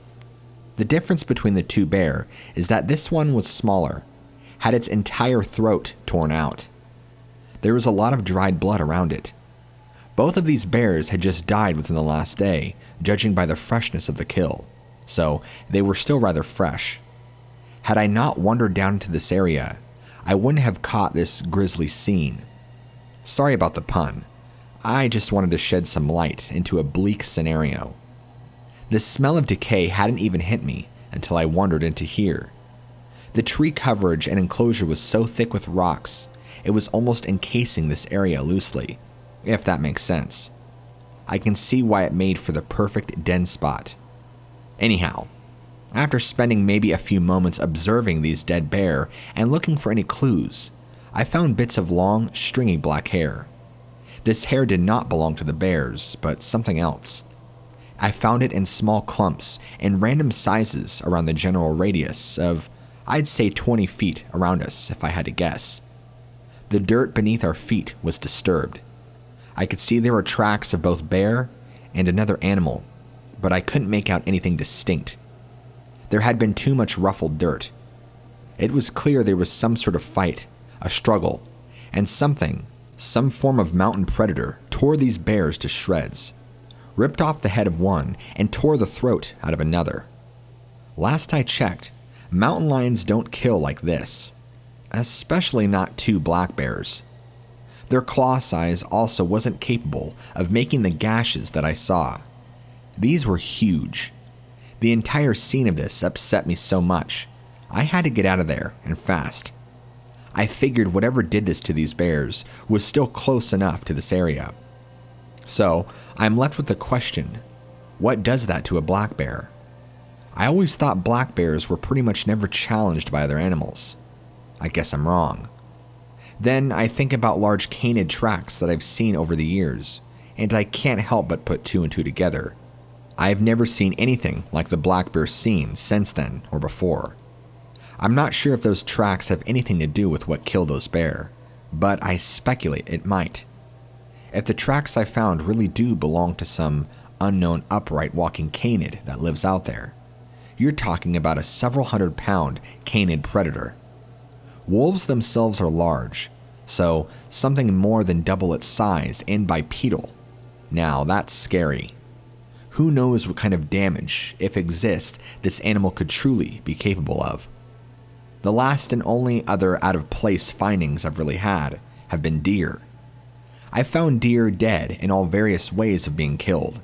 S1: The difference between the two bear is that this one was smaller, had its entire throat torn out. There was a lot of dried blood around it. Both of these bears had just died within the last day, judging by the freshness of the kill, so they were still rather fresh. Had I not wandered down into this area, I wouldn't have caught this grisly scene. Sorry about the pun. I just wanted to shed some light into a bleak scenario. The smell of decay hadn't even hit me until I wandered into here. The tree coverage and enclosure was so thick with rocks, it was almost encasing this area loosely, if that makes sense. I can see why it made for the perfect den spot. Anyhow, after spending maybe a few moments observing these dead bear and looking for any clues, I found bits of long, stringy black hair. This hair did not belong to the bears, but something else. I found it in small clumps and random sizes around the general radius of, I'd say 20 feet around us if I had to guess. The dirt beneath our feet was disturbed. I could see there were tracks of both bear and another animal, but I couldn't make out anything distinct. There had been too much ruffled dirt. It was clear there was some sort of fight, a struggle, and some form of mountain predator tore these bears to shreds, ripped off the head of one, and tore the throat out of another. Last I checked, mountain lions don't kill like this, especially not two black bears. Their claw size also wasn't capable of making the gashes that I saw. These were huge. The entire scene of this upset me so much, I had to get out of there, and fast. I figured whatever did this to these bears was still close enough to this area. So, I'm left with the question, what does that to a black bear? I always thought black bears were pretty much never challenged by other animals. I guess I'm wrong. Then I think about large canid tracks that I've seen over the years, and I can't help but put two and two together. I've never seen anything like the black bear seen since then or before. I'm not sure if those tracks have anything to do with what killed those bear, but I speculate it might. If the tracks I found really do belong to some unknown upright walking canid that lives out there, you're talking about a several 100-pound canid predator. Wolves themselves are large, so something more than double its size and bipedal. Now that's scary. Who knows what kind of damage, if exist, this animal could truly be capable of. The last and only other out-of-place findings I've really had have been deer. I found deer dead in all various ways of being killed.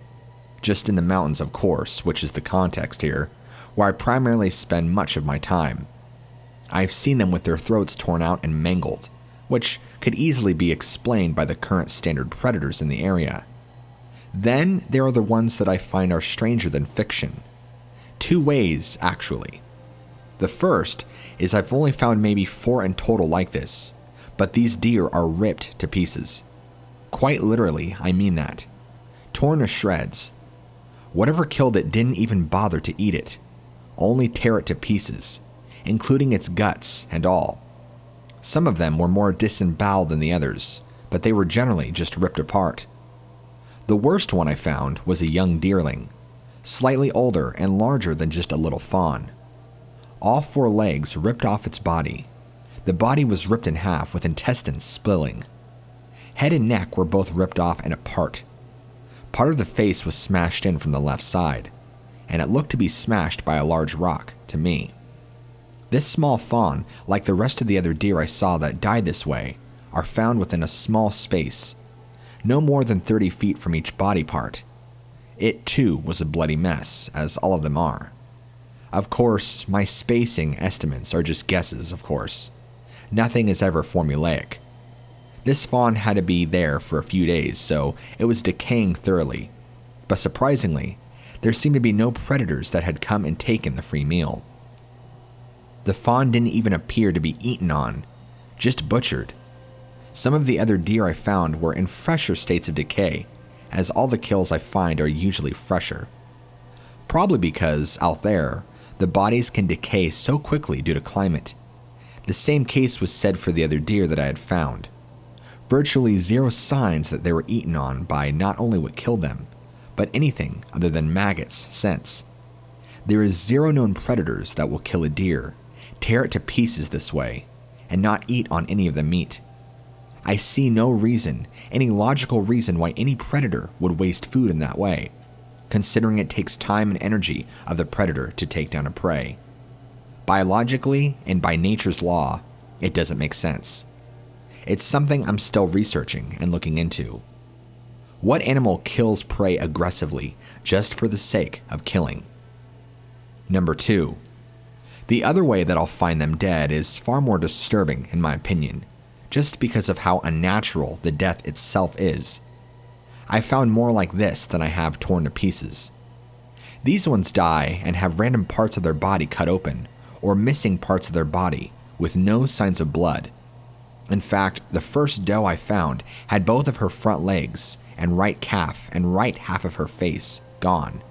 S1: Just in the mountains, of course, which is the context here, where I primarily spend much of my time. I've seen them with their throats torn out and mangled, which could easily be explained by the current standard predators in the area. Then there are the ones that I find are stranger than fiction. Two ways, actually. The first is I've only found maybe 4 in total like this, but these deer are ripped to pieces. Quite literally, I mean that. Torn to shreds. Whatever killed it didn't even bother to eat it, only tear it to pieces, including its guts and all. Some of them were more disemboweled than the others, but they were generally just ripped apart. The worst one I found was a young deerling, slightly older and larger than just a little fawn. All 4 legs ripped off its body. The body was ripped in half with intestines spilling. Head and neck were both ripped off and apart. Part of the face was smashed in from the left side, and it looked to be smashed by a large rock, to me. This small fawn, like the rest of the other deer I saw that died this way, are found within a small space, no more than 30 feet from each body part. It too was a bloody mess, as all of them are. Of course, my spacing estimates are just guesses, of course. Nothing is ever formulaic. This fawn had to be there for a few days, so it was decaying thoroughly. But surprisingly, there seemed to be no predators that had come and taken the free meal. The fawn didn't even appear to be eaten on, just butchered. Some of the other deer I found were in fresher states of decay, as all the kills I find are usually fresher. Probably because, out there, the bodies can decay so quickly due to climate. The same case was said for the other deer that I had found. Virtually zero signs that they were eaten on by not only what killed them, but anything other than maggots since. There is zero known predators that will kill a deer, tear it to pieces this way, and not eat on any of the meat. I see no reason, any logical reason why any predator would waste food in that way, considering it takes time and energy of the predator to take down a prey. Biologically and by nature's law, it doesn't make sense. It's something I'm still researching and looking into. What animal kills prey aggressively just for the sake of killing? Number 2. The other way that I'll find them dead is far more disturbing in my opinion, just because of how unnatural the death itself is. I found more like this than I have torn to pieces. These ones die and have random parts of their body cut open, or missing parts of their body, with no signs of blood. In fact, the first doe I found had both of her front legs and right calf and right half of her face gone.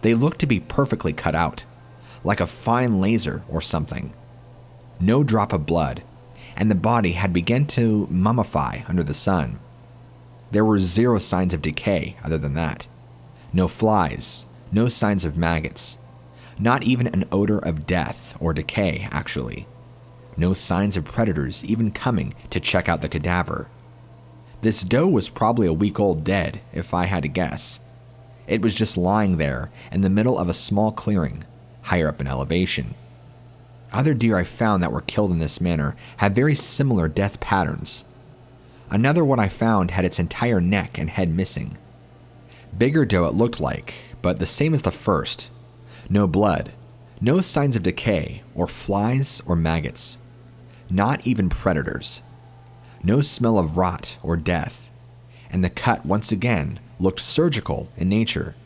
S1: They looked to be perfectly cut out, like a fine laser or something. No drop of blood, and the body had begun to mummify under the sun. There were zero signs of decay other than that. No flies, no signs of maggots. Not even an odor of death or decay, actually. No signs of predators even coming to check out the cadaver. This doe was probably a week old dead, if I had to guess. It was just lying there in the middle of a small clearing, higher up in elevation. Other deer I found that were killed in this manner had very similar death patterns. Another one I found had its entire neck and head missing. Bigger doe it looked like, but the same as the first. No blood, no signs of decay, or flies or maggots. Not even predators. No smell of rot or death. And the cut once again looked surgical in nature.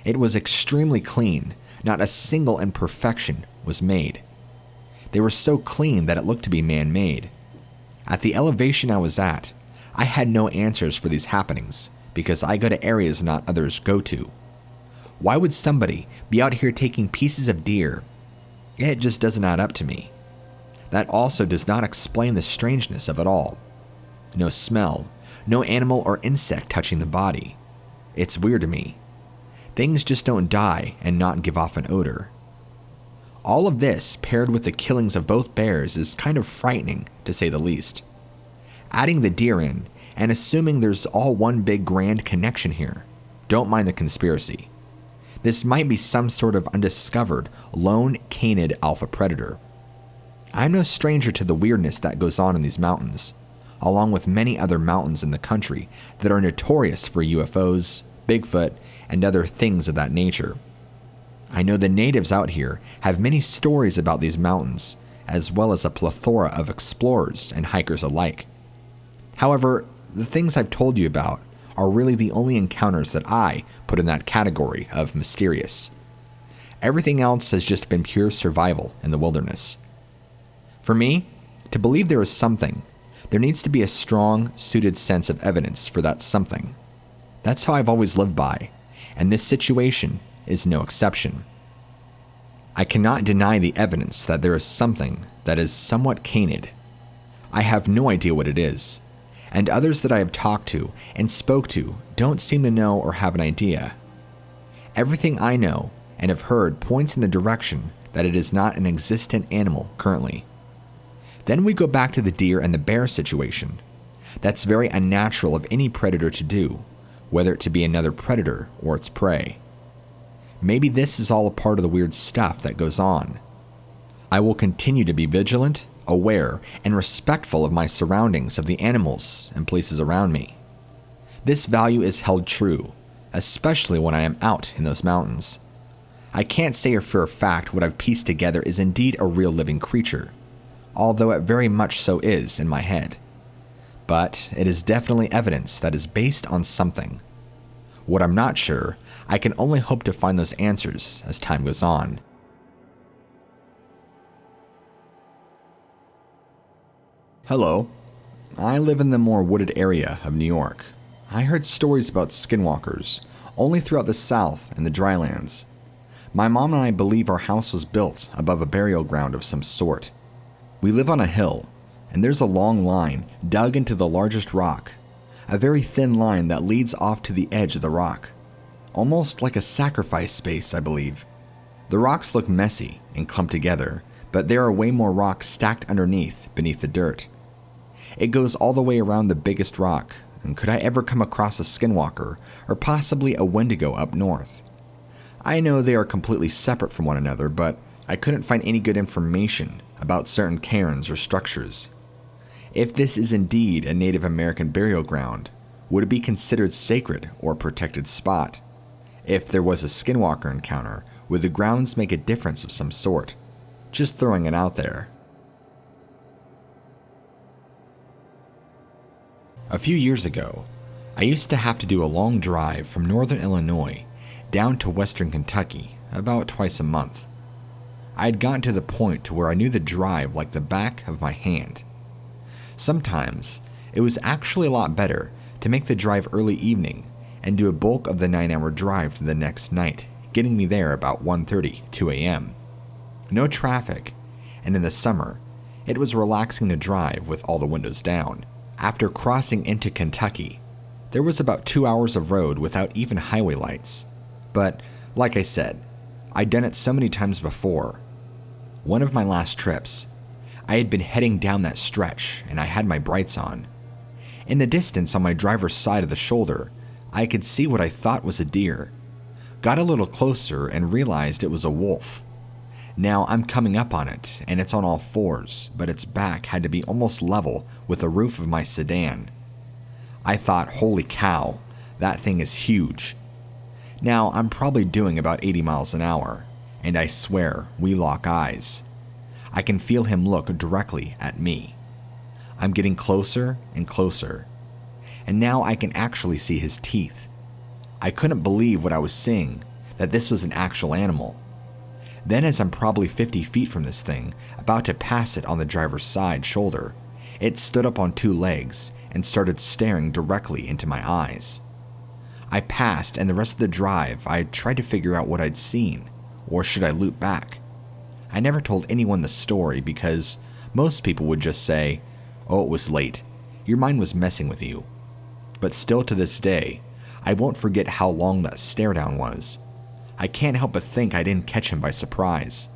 S1: It was extremely clean, not a single imperfection was made. They were so clean that it looked to be man-made. At the elevation I was at, I had no answers for these happenings because I go to areas not others go to. Why would somebody be out here taking pieces of deer? It just doesn't add up to me. That also does not explain the strangeness of it all. No smell, no animal or insect touching the body. It's weird to me. Things just don't die and not give off an odor. All of this, paired with the killings of both bears, is kind of frightening, to say the least. Adding the deer in, and assuming there's all one big grand connection here, don't mind the conspiracy. This might be some sort of undiscovered, lone canid alpha predator. I'm no stranger to the weirdness that goes on in these mountains, along with many other mountains in the country that are notorious for UFOs, Bigfoot, and other things of that nature. I know the natives out here have many stories about these mountains, as well as a plethora of explorers and hikers alike. However, the things I've told you about are really the only encounters that I put in that category of mysterious. Everything else has just been pure survival in the wilderness. For me, to believe there is something, there needs to be a strong, suited sense of evidence for that something. That's how I've always lived by, and this situation is no exception. I cannot deny the evidence that there is something that is somewhat canid. I have no idea what it is, and others that I have talked to and spoke to don't seem to know or have an idea. Everything I know and have heard points in the direction that it is not an existent animal currently. Then we go back to the deer and the bear situation. That's very unnatural of any predator to do, whether it to be another predator or its prey. Maybe this is all a part of the weird stuff that goes on. I will continue to be vigilant, aware, and respectful of my surroundings, of the animals and places around me. This value is held true, especially when I am out in those mountains. I can't say for a fact what I've pieced together is indeed a real living creature, although it very much so is in my head. But it is definitely evidence that is based on something. What I'm not sure, I can only hope to find those answers as time goes on. Hello. I live in the more wooded area of New York. I heard stories about skinwalkers only throughout the South and the drylands. My mom and I believe our house was built above a burial ground of some sort. We live on a hill, and there's a long line dug into the largest rock, a very thin line that leads off to the edge of the rock. almost like a sacrifice space, I believe. The rocks look messy and clumped together, but there are way more rocks stacked underneath, beneath the dirt. It goes all the way around the biggest rock, and could I ever come across a skinwalker, or possibly a wendigo up north? I know they are completely separate from one another, but I couldn't find any good information about certain cairns or structures. If this is indeed a Native American burial ground, would it be considered sacred or protected spot? If there was a skinwalker encounter, would the grounds make a difference of some sort? Just throwing it out there. A few years ago, I used to have to do a long drive from northern Illinois down to western Kentucky about twice a month. I had gotten to the point to where I knew the drive like the back of my hand. Sometimes, it was actually a lot better to make the drive early evening and do a bulk of the 9-hour drive to the next night, getting me there about 1:30, 2 a.m. No traffic, and in the summer, it was relaxing to drive with all the windows down. After crossing into Kentucky, there was about 2 hours of road without even highway lights. But, like I said, I'd done it so many times before. One of my last trips, I had been heading down that stretch and I had my brights on. In the distance on my driver's side of the shoulder, I could see what I thought was a deer. Got a little closer and realized it was a wolf. Now I'm coming up on it, and it's on all fours, but its back had to be almost level with the roof of my sedan. I thought, holy cow, that thing is huge. Now I'm probably doing about 80 miles an hour, and I swear we lock eyes. I can feel him look directly at me. I'm getting closer and closer, and now I can actually see his teeth. I couldn't believe what I was seeing, that this was an actual animal. Then as I'm probably 50 feet from this thing, about to pass it on the driver's side shoulder, it stood up on 2 legs and started staring directly into my eyes. I passed, and the rest of the drive I tried to figure out what I'd seen, or should I loop back? I never told anyone the story because most people would just say, "Oh, it was late. Your mind was messing with you." But still to this day, I won't forget how long that stare down was. I can't help but think I didn't catch him by surprise.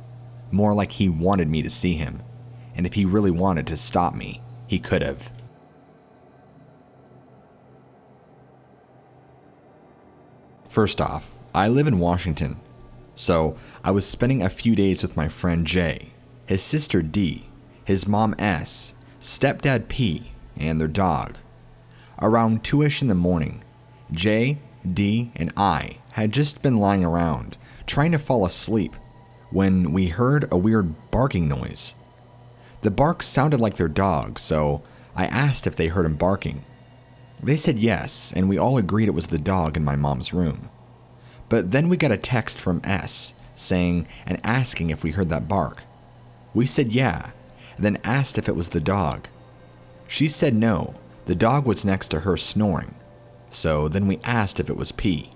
S1: More like he wanted me to see him, and if he really wanted to stop me, he could have. First off, I live in Washington, so I was spending a few days with my friend Jay, his sister D, his mom S, stepdad P, and their dog. Around 2ish in the morning, Jay, D, and I had just been lying around, trying to fall asleep, when we heard a weird barking noise. The bark sounded like their dog, so I asked if they heard him barking. They said yes, and we all agreed it was the dog in my mom's room. But then we got a text from S, saying and asking if we heard that bark. We said yeah, and then asked if it was the dog. She said no, the dog was next to her snoring. So then we asked if it was P.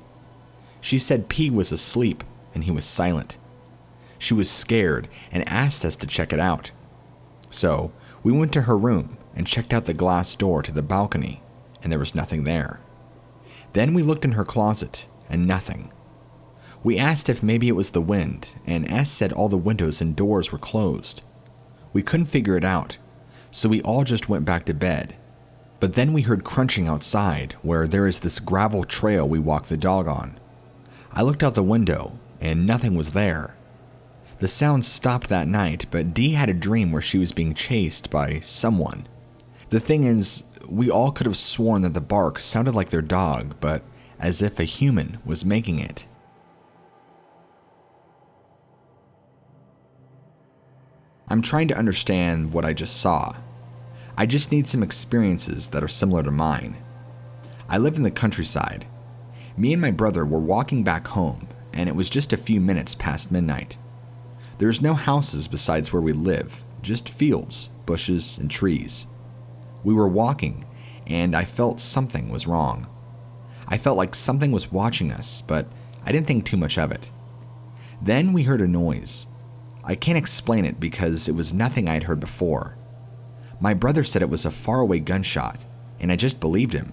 S1: She said P was asleep and he was silent. She was scared and asked us to check it out. So we went to her room and checked out the glass door to the balcony, and there was nothing there. Then we looked in her closet and nothing. We asked if maybe it was the wind, and S said all the windows and doors were closed. We couldn't figure it out, so we all just went back to bed. But then we heard crunching outside where there is this gravel trail we walk the dog on. I looked out the window and nothing was there. The sound stopped that night, but Dee had a dream where she was being chased by someone. The thing is, we all could have sworn that the bark sounded like their dog, but as if a human was making it. I'm trying to understand what I just saw. I just need some experiences that are similar to mine. I live in the countryside. Me and my brother were walking back home, and it was just a few minutes past midnight. There's no houses besides where we live, just fields, bushes, and trees. We were walking, and I felt something was wrong. I felt like something was watching us, but I didn't think too much of it. Then we heard a noise. I can't explain it because it was nothing I'd heard before. My brother said it was a faraway gunshot, and I just believed him.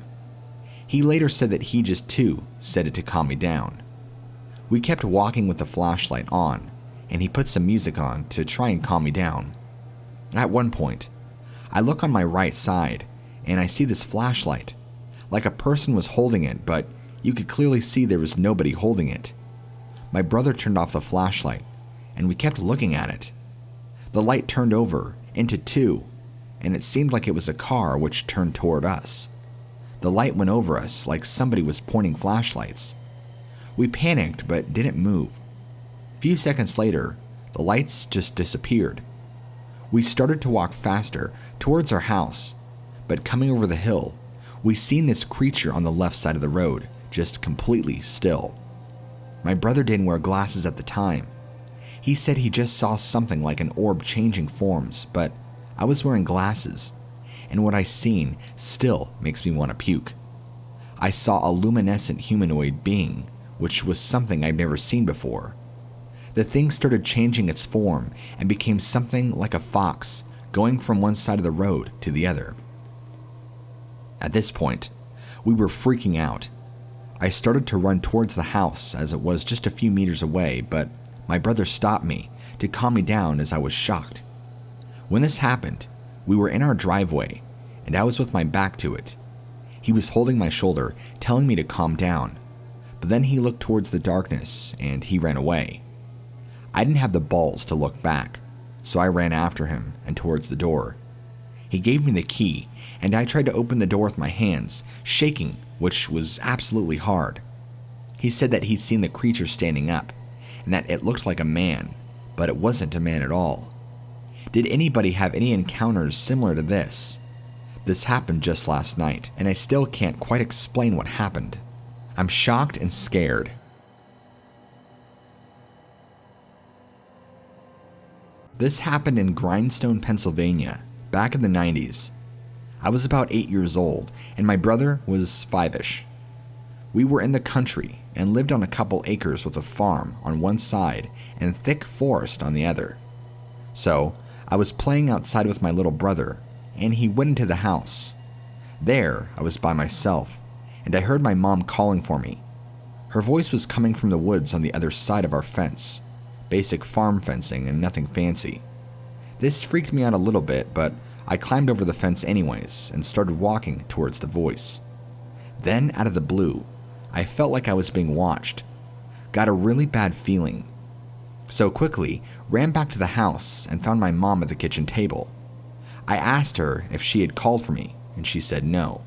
S1: He later said that he just too said it to calm me down. We kept walking with the flashlight on, and he put some music on to try and calm me down. At one point, I look on my right side, and I see this flashlight, like a person was holding it, but you could clearly see there was nobody holding it. My brother turned off the flashlight, and we kept looking at it. The light turned over into two, and it seemed like it was a car which turned toward us. The light went over us like somebody was pointing flashlights. We panicked but didn't move. A few seconds later, the lights just disappeared. We started to walk faster towards our house, but coming over the hill, we seen this creature on the left side of the road, just completely still. My brother didn't wear glasses at the time. He said he just saw something like an orb changing forms, but I was wearing glasses, and what I seen still makes me want to puke. I saw a luminescent humanoid being, which was something I'd never seen before. The thing started changing its form and became something like a fox, going from one side of the road to the other. At this point, we were freaking out. I started to run towards the house as it was just a few meters away, but my brother stopped me to calm me down as I was shocked. When this happened, we were in our driveway, and I was with my back to it. He was holding my shoulder, telling me to calm down, but then he looked towards the darkness and he ran away. I didn't have the balls to look back, so I ran after him and towards the door. He gave me the key, and I tried to open the door with my hands, shaking, which was absolutely hard. He said that he'd seen the creature standing up, and that it looked like a man, but it wasn't a man at all. Did anybody have any encounters similar to this? This happened just last night, and I still can't quite explain what happened. I'm shocked and scared. This happened in Grindstone, Pennsylvania, back in the 90s. I was about 8 years old, and my brother was 5-ish. We were in the country and lived on a couple acres with a farm on one side and thick forest on the other. So, I was playing outside with my little brother, and he went into the house. There, I was by myself, and I heard my mom calling for me. Her voice was coming from the woods on the other side of our fence. Basic farm fencing and nothing fancy. This freaked me out a little bit, but I climbed over the fence anyways and started walking towards the voice. Then, out of the blue, I felt like I was being watched. Got a really bad feeling. So quickly, ran back to the house and found my mom at the kitchen table. I asked her if she had called for me, and she said no.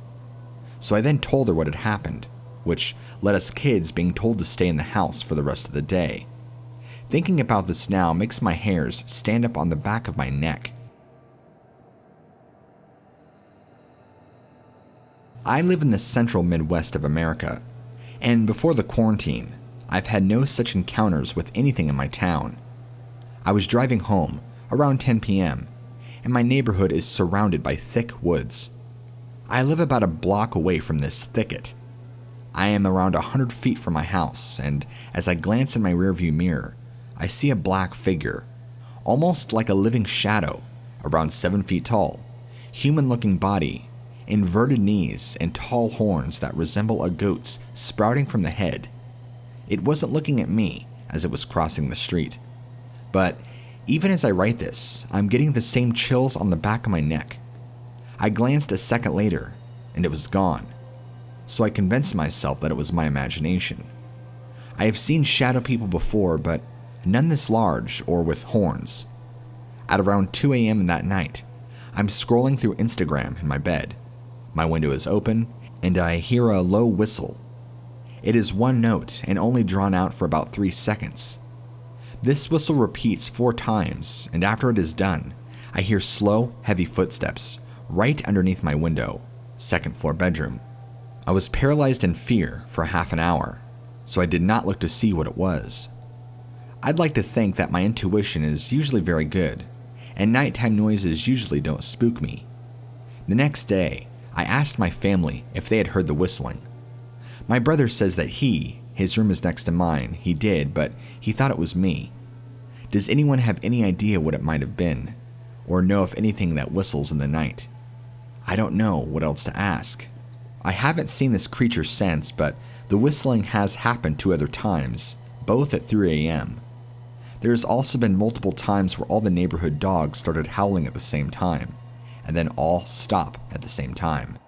S1: So I then told her what had happened, which led us kids being told to stay in the house for the rest of the day. Thinking about this now makes my hairs stand up on the back of my neck. I live in the central Midwest of America, and before the quarantine, I've had no such encounters with anything in my town. I was driving home around 10 p.m., and my neighborhood is surrounded by thick woods. I live about a block away from this thicket. I am around 100 feet from my house, and as I glance in my rearview mirror, I see a black figure, almost like a living shadow, around 7 feet tall, human-looking body, inverted knees, and tall horns that resemble a goat's sprouting from the head. It wasn't looking at me as it was crossing the street, but even as I write this, I'm getting the same chills on the back of my neck. I glanced a second later, and it was gone, so I convinced myself that it was my imagination. I have seen shadow people before, but none this large or with horns. At around 2 a.m. that night, I'm scrolling through Instagram in my bed. My window is open, and I hear a low whistle. It is one note and only drawn out for about 3 seconds. This whistle repeats 4 times, and after it is done, I hear slow, heavy footsteps right underneath my window, second-floor bedroom. I was paralyzed in fear for half an hour, so I did not look to see what it was. I'd like to think that my intuition is usually very good, and nighttime noises usually don't spook me. The next day, I asked my family if they had heard the whistling. My brother says that his room is next to mine, he did, but he thought it was me. Does anyone have any idea what it might have been, or know of anything that whistles in the night? I don't know what else to ask. I haven't seen this creature since, but the whistling has happened 2 other times, both at 3 a.m. There has also been multiple times where all the neighborhood dogs started howling at the same time, and then all stop at the same time.